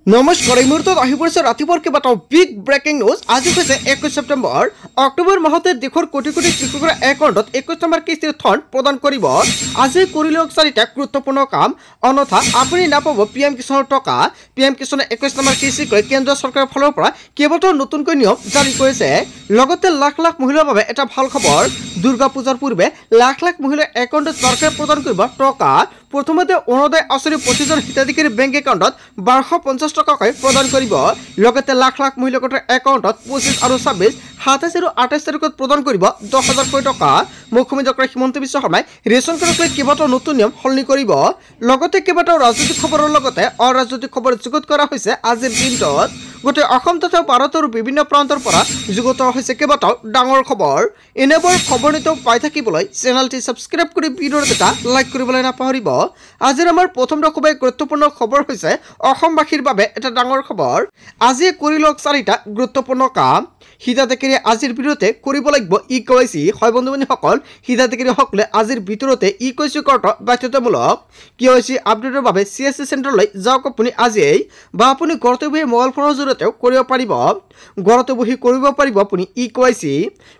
নমস্কাৰ এই মুহূৰ্তত আহি পৰিছে ৰাতিপুৱাৰ কেইবাটাও বিগ ব্ৰেকিং নিউজ। আজি হৈছে 21 ছেপ্টেম্বৰ। অক্টোবৰ মাহতে দেশৰ কোটি কোটি কৃষকৰ একাউণ্টত 21 নম্বৰ কিস্তিৰ ধন প্ৰদান কৰিব। আজি কৰি লওক 4টা গুৰুত্বপূৰ্ণ কাম, অন্যথা আপুনি নাপাব পিএম কিষাণৰ টকা। পিএম কিষাণে 21 নম্বৰ কিস্তিকৈ কেন্দ্ৰীয় চৰকাৰৰ ফালৰ পৰা কেইবাটাও নতুনকৈ নিয়ম জাৰি কৰিছে। লগতে লাখ লাখ মহিলাৰ বাবে এটা ভাল খবৰ, দুৰ্গা পূজাৰ পূৰ্বে লাখ লাখ মহিলাৰ একাউণ্টত চৰকাৰে প্ৰদান কৰিব টকা। প্ৰথমতে অৰুণোদয় আঁচনি 25জন হিতাধিকাৰীৰ বেংক একাউণ্টত 1250 টকাকৈ প্ৰদান কৰিব। লগতে লাখ লাখ মহিলা গোটৰ একাউণ্টত 25 আৰু 26, 27 আৰু 28 তাৰিখত প্ৰদান কৰিব 10,000 টকা। মুখ্যমন্ত্ৰী ডক্টৰ হিমন্ত বিশ্ব শৰ্মাই ৰেচন কাৰ্ডক লৈ কেইবাটাও নতুন নিয়ম সলনি কৰিব। লগতে কেইবাটাও ৰাজনৈতিক খবৰৰ লগতে অৰাজনৈতিক খবৰ যুগুত কৰা হৈছে আজিৰ দিনটোত। গোটেই অসম তথা ভাৰতৰ বিভিন্ন প্ৰান্তৰ পৰা যুগুত হৈছে কেইবাটাও ডাঙৰ খবৰ। এনেবোৰ খবৰ নিতৌ পাই থাকিবলৈ চেনেলটি ছাবস্ক্ৰাইব কৰি ভিডিঅ'ৰ এটা লাইক কৰিবলৈ নাপাহৰিব। আজিৰ আমাৰ প্ৰথম খুবেই গুৰুত্বপূৰ্ণ খবৰ হৈছে অসমবাসীৰ বাবে এটা ডাঙৰ খবৰ। আজি কৰি লওক 4টা গুৰুত্বপূৰ্ণ কাম। হিতাধিকাৰীয়ে আজিৰ ভিতৰতে কৰিব লাগিব ই-KYC। হয় বন্ধু বান্ধৱীসকল, হিতাধিকাৰীসকলে আজিৰ ভিতৰতে ই-KYC কৰাটো বাধ্যতামূলক। KYC আপডেটৰ বাবে CSC চেণ্টাৰলৈ যাওক আপুনি আজিয়েই, বা আপুনি ঘৰতে বহি মোবাইল ফোনৰ জৰিয়তেও কৰিব পাৰিব। ঘৰতে বহি কৰিব পাৰিব আপুনি ই-KYC।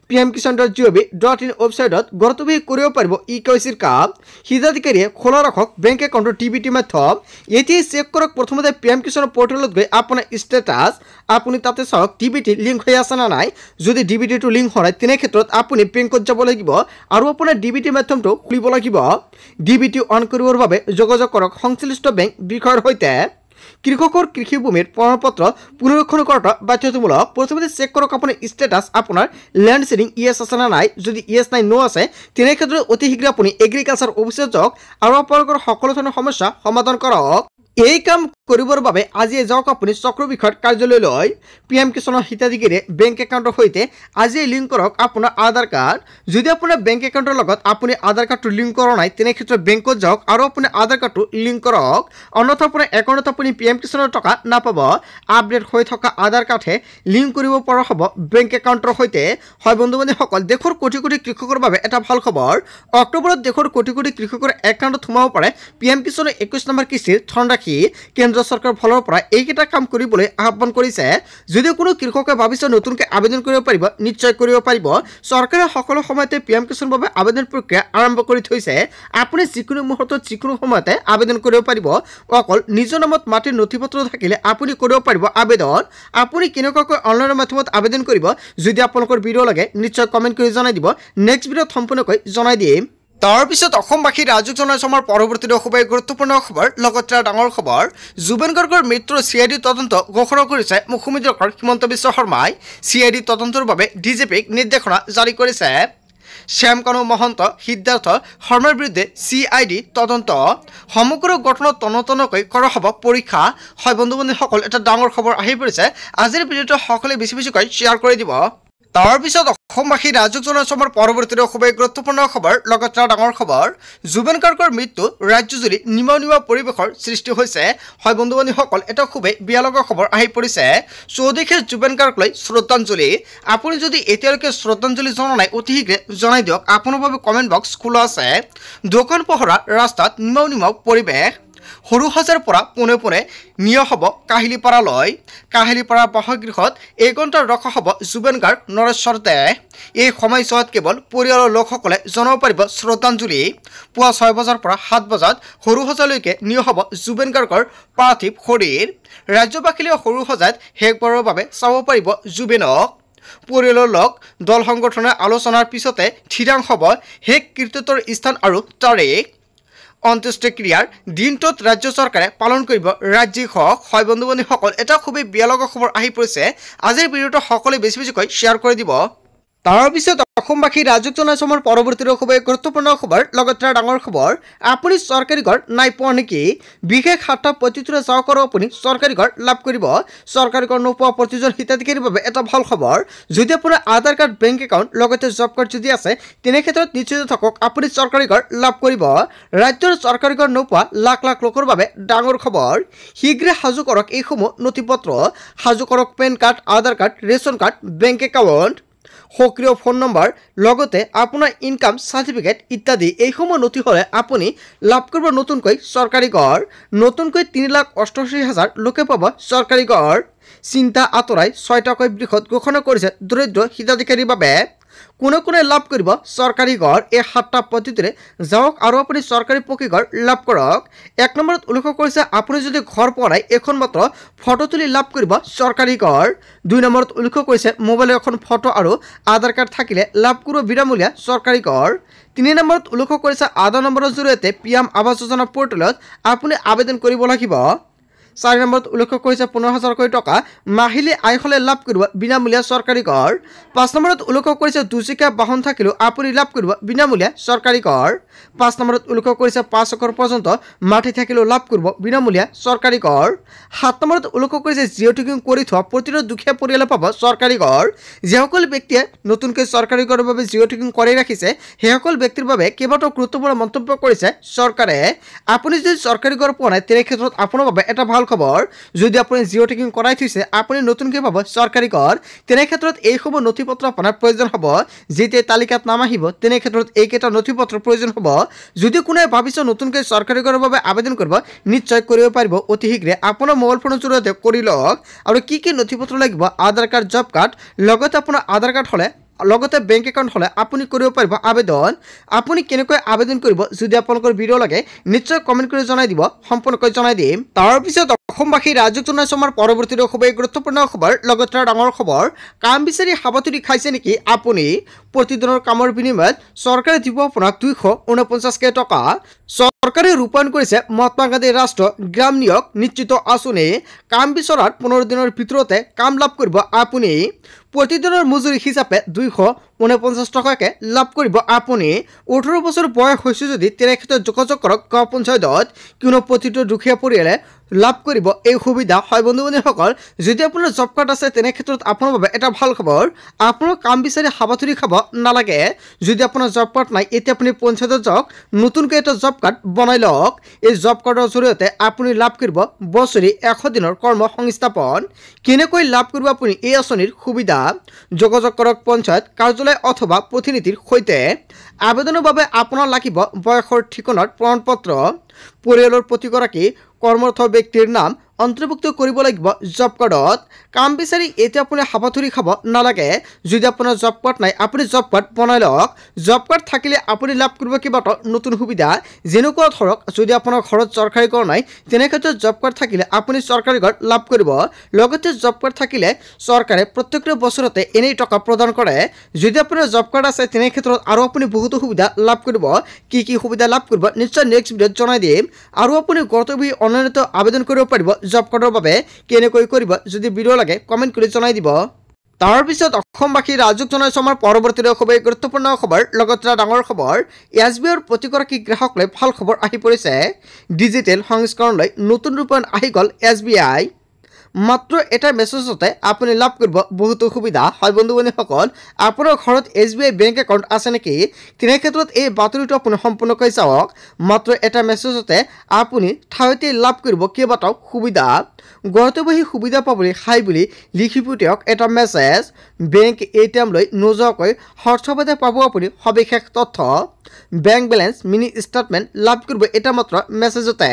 pmkisan.gov.in ৱেবছাইটত ঘৰতে বহি কৰিব পাৰিব ই-KYCৰ কাম। হিতাধিকাৰীয়ে খোলা ৰাখক বেংক একাউণ্টৰ DBT মাধ্যম। এতিয়াই চেক কৰক প্ৰথমতে পিএম কিষাণৰ পৰ্টেলত গৈ আপোনাৰ ষ্টেটাছ। আপুনি তাতে চাওক DBT লিংক হৈ আছে না নাই। যদি DBTটো লিংক হয় তেনে ক্ষেত্ৰত আপুনি বেংকত যাব লাগিব আৰু আপোনাৰ DBT মাধ্যমটো খুলিব লাগিব। DBT অন কৰিবৰ বাবে যোগাযোগ কৰক সংশ্লিষ্ট বেংক বিষয়ৰ সৈতে। কৃষকৰ কৃষিভূমিৰ প্ৰমাণপত্ৰ পুনৰীক্ষণ কৰাটো বাধ্যতামূলক। প্ৰথমতে চেক কৰক আপোনাৰ ষ্টেটাছ, আপোনাৰ লেণ্ড শ্বেয়াৰিং ইয়েছ আছে না নাই। যদি ইয়েছ নাই নো আছে তেনে ক্ষেত্ৰত অতি শীঘ্ৰে আপুনি এগ্ৰিকালচাৰ অফিচত যাওক আৰু আপোনালোকৰ সকলো ধৰণৰ সমস্যা সমাধান কৰক। এই কাম কৰিবৰ বাবে আজিয়ে যাওক আপুনি চক্ৰ বিষয়ৰ কাৰ্যালয়লৈ। পিএম কিষাণৰ হিতাধিকাৰীয়ে বেংক একাউণ্টৰ সৈতে আজিয়ে লিংক কৰক আপোনাৰ আধাৰ কাৰ্ড। যদি আপোনাৰ বেংক একাউণ্টৰ লগত আপুনি আধাৰ কাৰ্ডটো লিংক কৰা নাই তেনে ক্ষেত্ৰত বেংকত যাওক আৰু আপুনি আধাৰ কাৰ্ডটো লিংক কৰক। অন্যথা আপোনাৰ একাউণ্টত আপুনি পিএম কিষাণৰ টকা নাপাব। আপডেট হৈ থকা আধাৰ কাৰ্ডহে লিংক কৰিব পৰা হ'ব বেংক একাউণ্টৰ সৈতে। হয় বন্ধু বান্ধৱীসকল, দেশৰ কোটি কোটি কৃষকৰ বাবে এটা ভাল খবৰ। অক্টোবৰত দেশৰ কোটি কোটি কৃষকৰ একাউণ্টত সোমাব পাৰে পিএম কিষাণৰ 21 নম্বৰ কিস্তিৰ ধনৰাশি। কেন্দ্ৰ চৰকাৰৰ ফালৰ পৰা এইকেইটা কাম কৰিবলৈ আহ্বান কৰিছে। যদিও কোনো কৃষকে ভাবিছে নতুনকৈ আবেদন কৰিব পাৰিব, নিশ্চয় কৰিব পাৰিব। চৰকাৰে সকলো সময়তে পিএম কিষাণৰ বাবে আবেদন প্ৰক্ৰিয়া আৰম্ভ কৰি থৈছে। আপুনি যিকোনো মুহূৰ্তত যিকোনো সময়তে আবেদন কৰিব পাৰিব। অকল নিজৰ নামত মাটিৰ নথিপত্ৰ থাকিলে আপুনি কৰিব পাৰিব আবেদন। আপুনি কেনেকুৱাকৈ অনলাইনৰ মাধ্যমত আবেদন কৰিব, যদি আপোনালোকৰ ভিডিঅ' লাগে নিশ্চয় কমেণ্ট কৰি জনাই দিব। নেক্সট ভিডিঅ'ত সম্পূৰ্ণকৈ জনাই দিম। তাৰপিছত অসমবাসী ৰাজুক জনাইছো আমাৰ পৰৱৰ্তী খুবেই গুৰুত্বপূৰ্ণ খবৰ, লগতে ডাঙৰ খবৰ। জুবিন গাৰ্গৰ মৃত্যুৰ CID তদন্ত ঘোষণা কৰিছে মুখ্যমন্ত্ৰী ডক্টৰ হিমন্ত বিশ্ব শৰ্মাই। CID তদন্তৰ বাবে DGPক নিৰ্দেশনা জাৰি কৰিছে। শ্যামকানু মহন্ত, সিদ্ধাৰ্থ শৰ্মাৰ বিৰুদ্ধে CID তদন্ত। সমগ্ৰ ঘটনাত তন্নতন্নকৈ কৰা হ'ব পৰীক্ষা। হয় বন্ধু বান্ধৱীসকল, এটা ডাঙৰ খবৰ আহি পৰিছে। আজিৰ ভিডিঅ'টো সকলোৱে বেছি বেছিকৈ শ্বেয়াৰ কৰি দিব। তাৰপিছত অসমবাসী ৰাজুক জনাইছো আমাৰ পৰৱৰ্তী খুবেই গুৰুত্বপূৰ্ণ খবৰ, লগতে ডাঙৰ খবৰ। জুবিন গাৰ্গৰ মৃত্যু ৰাজ্যজুৰি নিমা পৰিৱেশৰ সৃষ্টি হৈছে। হয় বন্ধু বান্ধৱীসকল, এটা খুবেই বেয়া লগা খবৰ আহি পৰিছে। চৌদিশে জুবিন গাৰ্গলৈ শ্ৰদ্ধাঞ্জলি। আপুনি যদি এতিয়ালৈকে শ্ৰদ্ধাঞ্জলি জনোৱা নাই অতি শীঘ্ৰে জনাই দিয়ক। আপোনাৰ বাবে কমেণ্ট বক্স খোলা আছে। দোকান পোহৰা ৰাস্তাত নিমাও পৰিৱেশ। সৰুসজাইৰ পৰা পোনে পোনে নিয়া হ'ব কাহিলীপাৰালৈ। কাহিলীপাৰা বাসগৃহত এঘণ্টাৰ ৰখা হ'ব জুবিন গাৰ্গ, নৰেশ্বৰ দেহ। এই সময়ছোৱাত কেৱল পৰিয়ালৰ লোকসকলে জনাব পাৰিব শ্ৰদ্ধাঞ্জলি। পুৱা 6 বজাৰ পৰা 7 বজাত সৰুসজাইলৈকে নিয়া হ'ব জুবিন গাৰ্গৰ পাৰ্থিৱ শৰীৰ। ৰাজ্যবাসীয়ে সৰুসজাইত শেষবাৰৰ বাবে চাব পাৰিব জুবিনক। পৰিয়ালৰ লোক, দল সংগঠনে আলোচনাৰ পিছতে থিৰাং হ'ব শেষ কৃত্যৰ স্থান আৰু তাৰিখ। অন্ত্যেষ্টিক্ৰিয়াৰ দিনটোত ৰাজ্য চৰকাৰে পালন কৰিব ৰাজ্যিক শোক। হয় বন্ধু বান্ধৱীসকল, এটা খুবেই বেয়া লগা খবৰ আহি পৰিছে। আজিৰ ভিডিঅ'টো সকলোৱে বেছি বেছিকৈ শ্বেয়াৰ কৰি দিব। তাৰপিছত অসমবাসী ৰাজুক জনাইছো আমাৰ পৰৱৰ্তী খুবেই গুৰুত্বপূৰ্ণ খবৰ, লগতে ডাঙৰ খবৰ। আপুনি চৰকাৰী ঘৰ নাই পোৱা নেকি? বিশেষ 7টা পদ্ধতিৰে যাওক আৰু আপুনি চৰকাৰী ঘৰ লাভ কৰিব। চৰকাৰী ঘৰ নোপোৱা প্ৰতিজন হিতাধিকাৰীৰ বাবে এটা ভাল খবৰ। যদি আপোনাৰ আধাৰ কাৰ্ড, বেংক একাউণ্ট, লগতে জব কাৰ্ড যদি আছে তেনে ক্ষেত্ৰত নিশ্চিত থাকক আপুনি চৰকাৰী ঘৰ লাভ কৰিব। ৰাজ্যৰ চৰকাৰী ঘৰ নোপোৱা লাখ লাখ লোকৰ বাবে ডাঙৰ খবৰ। শীঘ্ৰে সাজু কৰক এইসমূহ নথিপত্ৰ। সাজু কৰক PAN card, Aadhaar card, ration card, bank account. সক্ৰিয় ফোন নম্বৰ লগতে আপোনাৰ ইনকাম সাৰ্টিফিকেট ইত্যাদি এইসমূহ নথি হ'লে আপুনি লাভ কৰিব নতুনকৈ চৰকাৰী ঘৰ। নতুনকৈ 3,88,000 লোকে পাব চৰকাৰী ঘৰ। চিন্তা আঁতৰাই 6টাকৈ বৃহৎ ঘোষণা কৰিছে দৰিদ্ৰ হিতাধিকাৰীৰ বাবে। কোনে কোনে লাভ কৰিব চৰকাৰী ঘৰ? এই 7টা পদ্ধতিৰে যাওক আৰু আপুনি চৰকাৰী পকী ঘৰ লাভ কৰক। 1 নম্বৰত উল্লেখ কৰিছে আপুনি যদি ঘৰ পোৱা নাই এখন মাত্ৰ ফটো তুলি লাভ কৰিব চৰকাৰী ঘৰ। 2 নম্বৰত উল্লেখ কৰিছে মোবাইলৰ এখন ফটো আৰু আধাৰ কাৰ্ড থাকিলে লাভ কৰিব বিনামূলীয়া চৰকাৰী ঘৰ। 3 নম্বৰত উল্লেখ কৰিছে আধাৰ নম্বৰৰ জৰিয়তে PM আৱাস যোজনা পৰ্টেলত আপুনি আবেদন কৰিব লাগিব। 4 নম্বৰত উল্লেখ কৰিছে 15,000 টকা মাহিলী আয় হলে লাভ কৰিব বিনামূলীয়া চৰকাৰী ঘৰ। 5 নম্বৰত উল্লেখ কৰিছে দুচকীয়া বাহন থাকিলেও আপুনি লাভ কৰিব বিনামূলীয়া চৰকাৰী ঘৰ। 5 নম্বৰত উল্লেখ কৰিছে 5 একৰ পৰ্যন্ত মাটি থাকিলেও লাভ কৰিব বিনামূলীয়া চৰকাৰী ঘৰ। 7 নম্বৰত উল্লেখ কৰিছে জিঅ' টেকিং কৰি থোৱা প্ৰতিটো দুখীয়া পৰিয়ালে পাব চৰকাৰী ঘৰ। যিসকল ব্যক্তিয়ে নতুনকৈ চৰকাৰী ঘৰৰ বাবে জিঅ' টেকিং কৰি ৰাখিছে সেইসকল ব্যক্তিৰ বাবে কেইবাটাও গুৰুত্বপূৰ্ণ মন্তব্য কৰিছে চৰকাৰে। আপুনি যদি চৰকাৰী ঘৰ পোৱা নাই তেনে ক্ষেত্ৰত আপোনাৰ বাবে এটা ভাল খবৰ। যদি আপুনি জিঅ' টেকিং কৰাই থৈছে আপুনি নতুনকৈ পাব চৰকাৰী ঘৰ। তেনে ক্ষেত্ৰত এইসমূহ নথিপত্ৰ আপোনাৰ প্ৰয়োজন হ'ব। যেতিয়া তালিকাত নাম আহিব তেনে ক্ষেত্ৰত এইকেইটা নথিপত্ৰৰ প্ৰয়োজন হ'ব। যদি কোনোৱে ভাবিছে নতুনকৈ চৰকাৰী ঘৰৰ বাবে আবেদন কৰিব নিশ্চয় কৰিব পাৰিব অতি শীঘ্ৰে। আপোনাৰ মোবাইল ফোনৰ জৰিয়তে কৰি লওক। আৰু কি কি নথিপত্ৰ লাগিব? আধাৰ কাৰ্ড, জব কাৰ্ড, লগতে আপোনাৰ আধাৰ কাৰ্ড হ'লে লগতে বেংক একাউণ্ট হ'লে আপুনি কৰিব পাৰিব আবেদন। আপুনি কেনেকৈ আবেদন কৰিব যদি আপোনালোকৰ ভিডিঅ' লাগে নিশ্চয় কমেণ্ট কৰি জনাই দিব, সম্পূৰ্ণকৈ জনাই দিম। তাৰপিছত অসমবাসী ৰাজ্যক জনাইছো আমাৰ পৰৱৰ্তী খুবেই গুৰুত্বপূৰ্ণ খবৰ, লগতে ডাঙৰ খবৰ। কাম বিচাৰি হাবাথুৰি খাইছে নেকি আপুনি? প্ৰতিদিনৰ কামৰ বিনিময়ত চৰকাৰে দিব আপোনাক 249,000 টকা। চৰকাৰে ৰূপায়ণ কৰিছে মহাত্মা গান্ধী ৰাষ্ট্ৰীয় গ্ৰাম নিয়োগ নিশ্চিত আঁচনি। কাম বিচৰাৰ 15 দিনৰ ভিতৰতে কাম লাভ কৰিব আপুনি। প্ৰতিদিনৰ মজুৰি হিচাপে 249 টকাকৈ লাভ কৰিব আপুনি। 18 বছৰ বয়স হৈছে যদি তেনে ক্ষেত্ৰত যোগাযোগ কৰক গাঁও পঞ্চায়তত, কিয়নো প্ৰতিটো দুখীয়া পৰিয়ালে লাভ কৰিব এই সুবিধা। হয় বন্ধু বান্ধৱীসকল, যদি আপোনাৰ জব কাৰ্ড আছে তেনে ক্ষেত্ৰত আপোনাৰ বাবে এটা ভাল খবৰ। আপোনাৰ কাম বিচাৰি হাবাথুৰি খাব নালাগে। যদি আপোনাৰ জব কাৰ্ড নাই এতিয়া আপুনি পঞ্চায়তত যাওক, নতুনকৈ এটা জব কাৰ্ড বনাই লওক। এই জব কাৰ্ডৰ জৰিয়তে আপুনি লাভ কৰিব বছৰি 100 দিনৰ কৰ্ম সংস্থাপন। কেনেকৈ লাভ কৰিব আপুনি এই আঁচনিৰ সুবিধা? যোগাযোগ কৰক পঞ্চায়ত কাৰ্যালয় অথবা প্ৰতিনিধিৰ সৈতে। আবেদনৰ বাবে আপোনাৰ লাগিব বয়সৰ ঠিকনাৰ প্ৰমাণপত্ৰ, পৰিয়ালৰ প্ৰতিগৰাকী কৰ্মৰত ব্যক্তিৰ নাম অন্তৰ্ভুক্ত কৰিব লাগিব জব কাৰ্ডত। কাম বিচাৰি এতিয়া আপুনি হাবাথুৰি খাব নালাগে। যদি আপোনাৰ জব কাৰ্ড নাই আপুনি জব কাৰ্ড বনাই লওক। জব কাৰ্ড থাকিলে আপুনি লাভ কৰিব কেইবাটাও নতুন সুবিধা, যেনেকুৱা ধৰক যদি আপোনাৰ ঘৰত চৰকাৰী ঘৰ নাই তেনে ক্ষেত্ৰত জব কাৰ্ড থাকিলে আপুনি চৰকাৰী ঘৰ লাভ কৰিব। লগতে জব কাৰ্ড থাকিলে চৰকাৰে প্ৰত্যেকটো বছৰতে এনেই টকা প্ৰদান কৰে। যদি আপোনাৰ জব কাৰ্ড আছে তেনে ক্ষেত্ৰত আৰু আপুনি বহুতো সুবিধা লাভ কৰিব। কি কি সুবিধা লাভ কৰিব নিশ্চয় নেক্সট ভিডিঅ'ত জনাই দিম। আৰু আপুনি ঘৰতে বহি অনলাইনতো আবেদন কৰিব পাৰিব জব কাৰ্ডৰ বাবে। কেনেকৈ কৰিব যদি ভিডিঅ' লাগে কমেণ্ট কৰি জনাই দিব। তাৰপিছত অসমবাসী ৰাজ্যক জনাইছো আমাৰ পৰৱৰ্তী খুবেই গুৰুত্বপূৰ্ণ খবৰ, লগতে ডাঙৰ খবৰ। SBIৰ প্ৰতিগৰাকী গ্ৰাহকলৈ ভাল খবৰ আহি পৰিছে। ডিজিটেল সংস্কৰণলৈ নতুন ৰূপায়ণ আহি গ'ল SBI। মাত্ৰ এটা মেছেজতে আপুনি লাভ কৰিব বহুতো সুবিধা। হয় বন্ধু বান্ধৱীসকল, আপোনাৰ ঘৰত SBI বেংক একাউণ্ট আছে নেকি? তেনে ক্ষেত্ৰত এই বাতৰিটো আপুনি সম্পূৰ্ণকৈ চাওক। মাত্ৰ এটা মেছেজতে আপুনি ঠাইতে লাভ কৰিব কেইবাটাও সুবিধা। ঘৰতে বহি সুবিধা পাবলৈ হাই বুলি লিখি পঠিয়াওক এটা মেছেজ। বেংক ATM লৈ নোযোৱাকৈ হোৱাটছআপতে পাব আপুনি সবিশেষ তথ্য। বেংক বেলেঞ্চ মিনি ষ্টেটমেণ্ট লাভ কৰিব এটা মাত্ৰ মেছেজতে।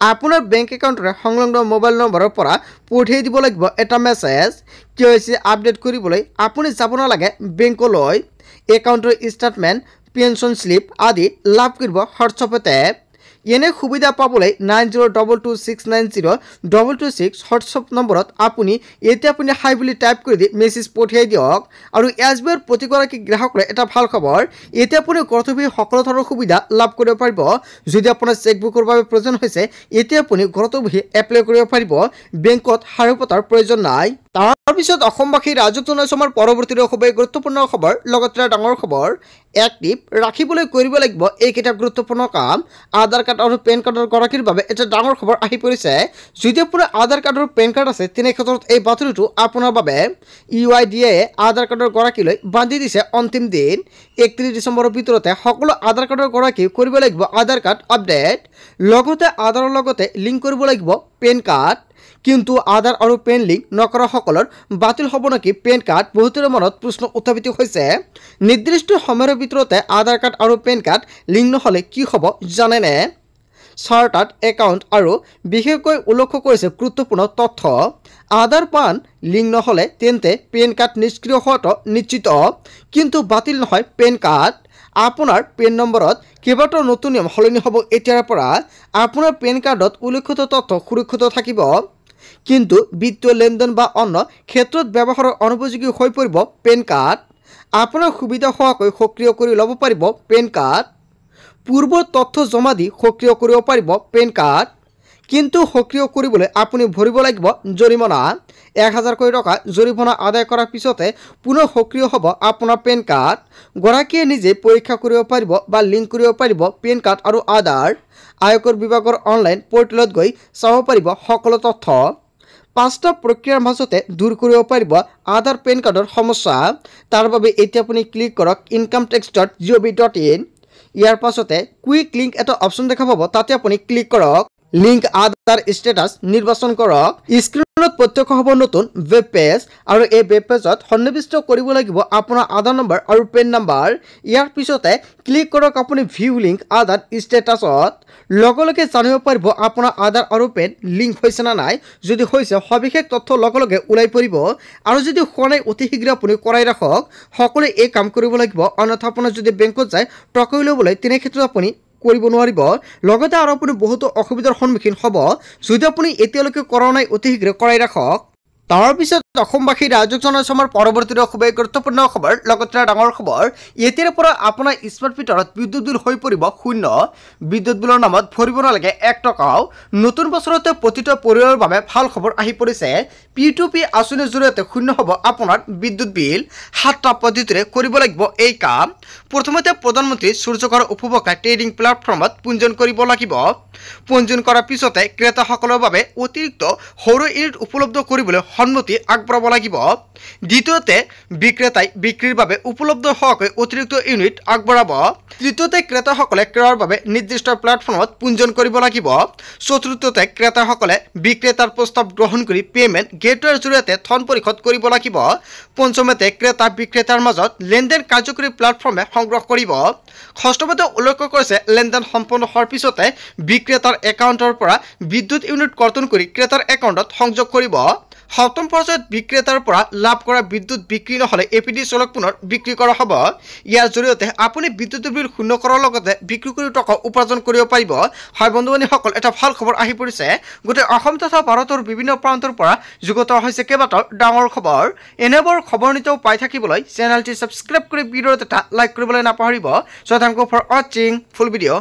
আপোনাৰ বেংক একাউণ্টৰে সংলগ্ন মোবাইল নম্বৰৰ পৰা পঠিয়াই দিব লাগিব এটা মেছেজ। KYC আপডেট কৰিবলৈ আপুনি যাব নালাগে বেংকলৈ। একাউণ্টৰ ষ্টেটমেণ্ট, পেঞ্চন শ্লিপ আদি লাভ কৰিব হোৱাটছআপতে। এনে সুবিধা পাবলৈ 9022690226 হোৱাটছআপ নম্বৰত আপুনি হাই বুলি টাইপ কৰি দি মেছেজ পঠিয়াই দিয়ক। আৰু SBIৰ প্ৰতিগৰাকী গ্ৰাহকলৈ এটা ভাল খবৰ, এতিয়া আপুনি ঘৰতে বহি সকলো ধৰণৰ সুবিধা লাভ কৰিব পাৰিব। যদি আপোনাৰ চেকবুকৰ বাবে প্ৰয়োজন হৈছে এতিয়া আপুনি ঘৰতে বহি এপ্লাই কৰিব পাৰিব। বেংকত শাৰী পতাৰ প্ৰয়োজন নাই। তাৰপিছত অসমবাসী ৰাজ্যক জনাইছো আমাৰ পৰৱৰ্তী খুবেই গুৰুত্বপূৰ্ণ খবৰ, লগতে ডাঙৰ খবৰ। এক্টিভ ৰাখিবলৈ কৰিব লাগিব এইকেইটা গুৰুত্বপূৰ্ণ কাম। আধাৰ কাৰ্ড আৰু পেন কাৰ্ডৰ গৰাকীৰ বাবে এটা ডাঙৰ খবৰ আহি পৰিছে। যদি আপোনাৰ আধাৰ কাৰ্ড আৰু পেন কাৰ্ড আছে তেনে ক্ষেত্ৰত এই বাতৰিটো আপোনাৰ বাবে। UIDAয়ে আধাৰ কাৰ্ডৰ গৰাকীলৈ বান্ধি দিছে অন্তিম দিন। 31 ডিচেম্বৰৰ ভিতৰতে সকলো আধাৰ কাৰ্ডৰ গৰাকী কৰিব লাগিব আধাৰ কাৰ্ড আপডেট। লগতে আধাৰৰ লগতে লিংক কৰিব লাগিব পেন কাৰ্ড। কিন্তু আধাৰ আৰু পেন লিংক নকৰাসকলৰ বাতিল হ'ব নেকি পেন কাৰ্ড? বহুতৰ মনত প্ৰশ্ন উত্থাপিত হৈছে। নিৰ্দিষ্ট সময়ৰ ভিতৰতে আধাৰ কাৰ্ড আৰু পেন কাৰ্ড লিংক নহ'লে কি হ'ব জানেনে? চাৰ্টাৰ্ড একাউণ্ট আৰু বিশেষকৈ উল্লেখ কৰিছে গুৰুত্বপূৰ্ণ তথ্য। আধাৰ পান লিংক নহ'লে তেন্তে পেন কাৰ্ড নিষ্ক্ৰিয় হোৱাটো নিশ্চিত, কিন্তু বাতিল নহয় পেন কাৰ্ড। আপোনাৰ পেন নম্বৰত কেইবাটাও নতুন নিয়ম সলনি হ'ব এতিয়াৰ পৰা। আপোনাৰ পেন কাৰ্ডত উল্লেখিত তথ্য সুৰক্ষিত থাকিব, কিন্তু বিত্তীয় লেনদেন বা অন্য ক্ষেত্ৰত ব্যৱহাৰৰ অনুপযোগী হৈ পৰিব পেন কাৰ্ড। আপোনাৰ সুবিধা হোৱাকৈ সক্ৰিয় কৰি ল'ব পাৰিব পেন কাৰ্ড। পূৰ্বৰ তথ্য জমা দি সক্ৰিয় কৰিব পাৰিব পেন কাৰ্ড, কিন্তু সক্ৰিয় কৰিবলৈ আপুনি ভৰিব লাগিব জৰিমনা। 1000 টকা জৰিমনা আদায় কৰাৰ পিছতে পুনৰ সক্ৰিয় হ'ব আপোনাৰ পেন কাৰ্ড। গৰাকীয়ে নিজে পৰীক্ষা কৰিব পাৰিব বা লিংক কৰিব পাৰিব পেন কাৰ্ড আৰু আধাৰ। আয়কৰ বিভাগৰ অনলাইন পৰ্টেলত গৈ চাব পাৰিব সকলো তথ্য। 5টা প্ৰক্ৰিয়াৰ মাজতে দূৰ কৰিব পাৰিব আধাৰ পেন কাৰ্ডৰ সমস্যা। তাৰ বাবে এতিয়া আপুনি ক্লিক কৰক incometax.gov.in। ইয়াৰ পাছতে কুইক লিংক এটা অপশ্যন দেখা পাব, তাতে আপুনি ক্লিক কৰক। লিংক আধাৰ ষ্টেটাছ নিৰ্বাচন কৰক। স্ক্ৰীনত প্ৰত্যক্ষ হ'ব নতুন ৱেব পেজ, আৰু এই ৱেব পেজত সন্নিৱিষ্ট কৰিব লাগিব আপোনাৰ আধাৰ নম্বৰ আৰু পেন নম্বৰ। ইয়াৰ পিছতে ক্লিক কৰক আপুনি ভিউ লিংক আধাৰ ষ্টেটাছত। লগে লগে জানিব পাৰিব আপোনাৰ আধাৰ আৰু পেন লিংক হৈছে নে নাই। যদি হৈছে সবিশেষ তথ্য লগে লগে ওলাই পৰিব, আৰু যদি হোৱা নাই অতি শীঘ্ৰে আপুনি কৰাই ৰাখক। সকলোৱে এই কাম কৰিব লাগিব, অন্যথা আপোনাৰ যদি বেংকত যায় টকা উলিয়াবলৈ তেনে ক্ষেত্ৰত আপুনি কৰিব নোৱাৰিব। লগতে আৰু আপুনি বহুতো অসুবিধাৰ সন্মুখীন হ'ব। যদি আপুনি এতিয়ালৈকে কৰা নাই অতি শীঘ্ৰে কৰাই ৰাখক। তাৰপিছত অসমবাসী ৰাইজক জনাইছোঁ আমাৰ পৰৱৰ্তী খুবেই গুৰুত্বপূৰ্ণ খবৰ, লগতে ডাঙৰ খবৰ। এতিয়াৰ পৰা আপোনাৰ স্মাৰ্ট মিটাৰত বিদ্যুৎ বিল হৈ পৰিব 0। বিদ্যুৎ বিলৰ নামত ভৰিব নালাগে 1 টকাও। নতুন বছৰতে প্ৰতিটো পৰিয়ালৰ বাবে ভাল খবৰ আহি পৰিছে। P2P আঁচনিৰ জৰিয়তে 0 হ'ব আপোনাৰ বিদ্যুৎ বিল। 7টা পদ্ধতিৰে কৰিব লাগিব এই কাম। প্ৰথমতে প্ৰধানমন্ত্ৰী সূৰ্যঘৰ উপভোক্তা ট্ৰেডিং প্লেটফৰ্মত পঞ্জীয়ন কৰিব লাগিব। পঞ্জীয়ন কৰাৰ পিছতে ক্ৰেতাসকলৰ বাবে অতিৰিক্ত সৌৰ ইউনিট উপলব্ধ কৰিবলৈ সন্মতি আগবঢ়াব লাগিব। দ্বিতীয়তে বিক্ৰেতাই বিক্ৰীৰ বাবে উপলব্ধ হোৱাকৈ অতিৰিক্ত ইউনিট আগবঢ়াব। তৃতীয়তে ক্ৰেতাসকলে ক্ৰয়ৰ বাবে নিৰ্দিষ্ট প্লেটফৰ্মত পঞ্জীয়ন কৰিব লাগিব। চতুৰ্থতে ক্ৰেতাসকলে বিক্ৰেতাৰ প্ৰস্তাৱ গ্ৰহণ কৰি পে'মেণ্ট গেটৱেৰ জৰিয়তে ধন পৰিশোধ কৰিব লাগিব। পঞ্চমতে ক্ৰেতা বিক্ৰেতাৰ মাজত লেনদেন কাৰ্যকৰী প্লেটফৰ্মে সংগ্ৰহ কৰিব। ষষ্ঠমতে উল্লেখ কৰিছে লেনদেন সম্পন্ন হোৱাৰ পিছতে বিক্ৰেতাৰ একাউণ্টৰ পৰা বিদ্যুৎ ইউনিট কৰ্তন কৰি ক্ৰেতাৰ একাউণ্টত সংযোগ কৰিব। সপ্তম পৰ্যায়ত বিক্ৰেতাৰ পৰা লাভ কৰা বিদ্যুৎ বিক্ৰী নহ'লে APD চলক পুনৰ বিক্ৰী কৰা হ'ব। ইয়াৰ জৰিয়তে আপুনি বিদ্যুৎ বিল 0 কৰাৰ লগতে বিক্ৰী কৰি টকা উপাৰ্জন কৰিব পাৰিব। হয় বন্ধু বান্ধৱীসকল, এটা ভাল খবৰ আহি পৰিছে। গোটেই অসম তথা ভাৰতৰ বিভিন্ন প্ৰান্তৰ পৰা যুগুত হৈছে কেইবাটাও ডাঙৰ খবৰ। এনেবোৰ খবৰ নিতেও পাই থাকিবলৈ চেনেলটি ছাবস্ক্ৰাইব কৰি ভিডিঅ'ত এটা লাইক কৰিবলৈ নাপাহৰিব। So thank you for watching full video.